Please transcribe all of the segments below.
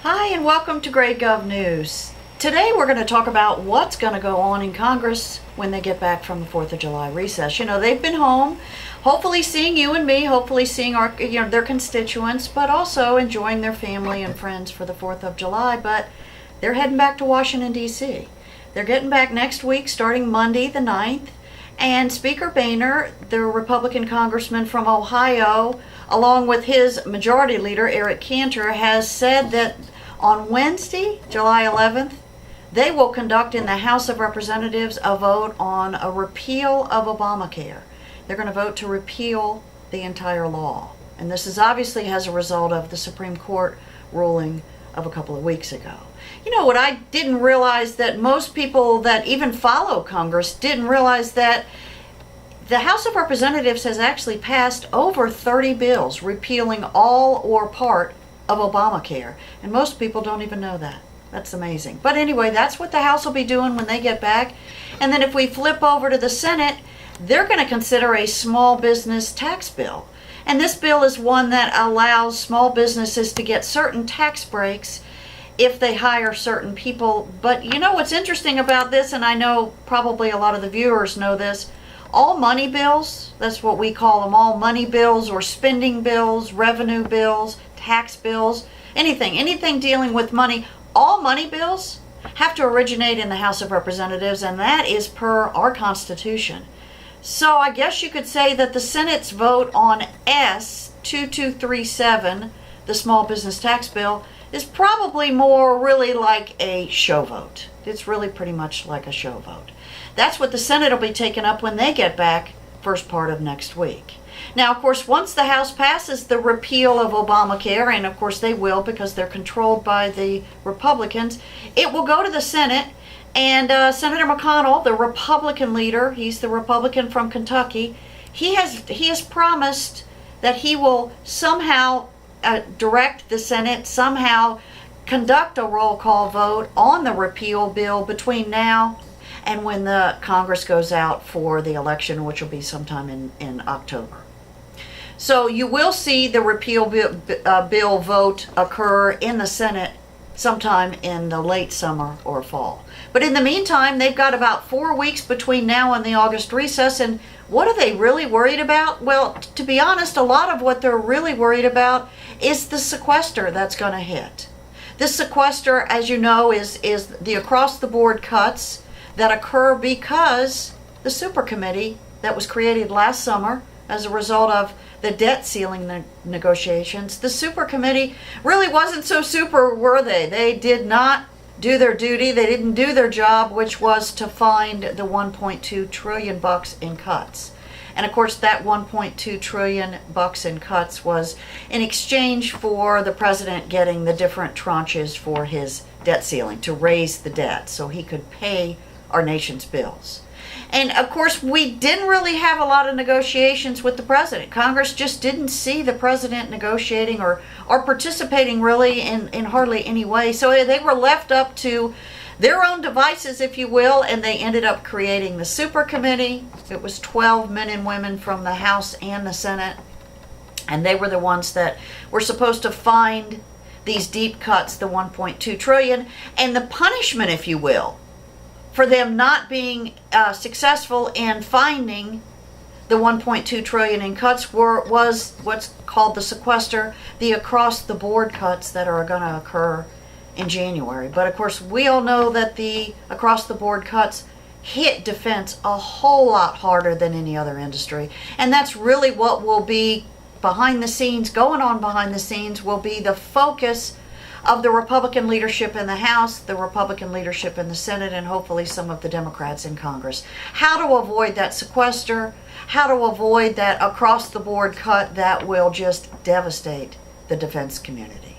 Hi, and welcome to GradeGov News. Today we're going to talk about what's going to go on in Congress when they get back from the 4th of July recess. You know, they've been home, hopefully seeing you and me, hopefully seeing their constituents, but also enjoying their family and friends for the 4th of July. But they're heading back to Washington, D.C. They're getting back next week, starting Monday the 9th. And Speaker Boehner, the Republican congressman from Ohio, along with his majority leader, Eric Cantor, has said that on Wednesday, July 11th, they will conduct in the House of Representatives a vote on a repeal of Obamacare. They're going to vote to repeal the entire law. And this is obviously as a result of the Supreme Court ruling of a couple of weeks ago. You know what, I didn't realize that most people that even follow Congress didn't realize that the House of Representatives has actually passed over 30 bills repealing all or part of Obamacare. And most people don't even know that. That's amazing. But anyway, that's what the House will be doing when they get back. And then if we flip over to the Senate, they're going to consider a small business tax bill. And this bill is one that allows small businesses to get certain tax breaks if they hire certain people. But you know what's interesting about this, and I know probably a lot of the viewers know this, all money bills, that's what we call them, all money bills or spending bills, revenue bills, tax bills, anything dealing with money, all money bills have to originate in the House of Representatives, and that is per our Constitution. So I guess you could say that the Senate's vote on S2237, the small business tax bill, is probably more really like a show vote. It's really pretty much like a show vote. That's what the Senate will be taking up when they get back first part of next week. Now, of course, once the House passes the repeal of Obamacare, and of course they will because they're controlled by the Republicans, it will go to the Senate, and Senator McConnell, the Republican leader, he's the Republican from Kentucky, he has promised that he will somehow direct the Senate, somehow conduct a roll call vote on the repeal bill between now and when the Congress goes out for the election, which will be sometime in October. So you will see the repeal bill vote occur in the Senate sometime in the late summer or fall. But in the meantime, they've got about 4 weeks between now and the August recess, and what are they really worried about? Well, to be honest, a lot of what they're really worried about is the sequester that's going to hit. This sequester, as you know, is the across-the-board cuts that occur because the super committee that was created last summer as a result of the debt ceiling negotiations, the super committee really wasn't so super, were they? They did not do their duty. They didn't do their job, which was to find the $1.2 trillion in cuts. And of course, that $1.2 trillion in cuts was in exchange for the president getting the different tranches for his debt ceiling to raise the debt so he could pay our nation's bills. And of course, we didn't really have a lot of negotiations with the president. Congress just didn't see the president negotiating or participating really in hardly any way. So they were left up to their own devices, if you will, and they ended up creating the super committee. It was 12 men and women from the House and the Senate, and they were the ones that were supposed to find these deep cuts, the $1.2 trillion, and the punishment, if you will, for them not being successful in finding the $1.2 trillion in cuts was what's called the sequester, the across-the-board cuts that are going to occur in January. But of course, we all know that the across-the-board cuts hit defense a whole lot harder than any other industry. And that's really what will be behind the scenes, going on behind the scenes, will be the focus of the Republican leadership in the House, the Republican leadership in the Senate, and hopefully some of the Democrats in Congress. How to avoid that sequester, how to avoid that across-the-board cut that will just devastate the defense community.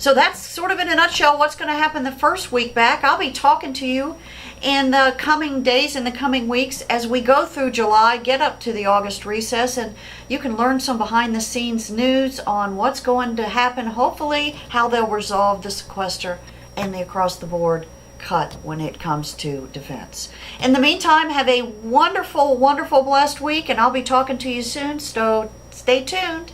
So that's sort of in a nutshell what's going to happen the first week back. I'll be talking to you in the coming days, in the coming weeks, as we go through July, get up to the August recess, and you can learn some behind-the-scenes news on what's going to happen, hopefully how they'll resolve the sequester and the across-the-board cut when it comes to defense. In the meantime, have a wonderful, wonderful, blessed week, and I'll be talking to you soon, so stay tuned.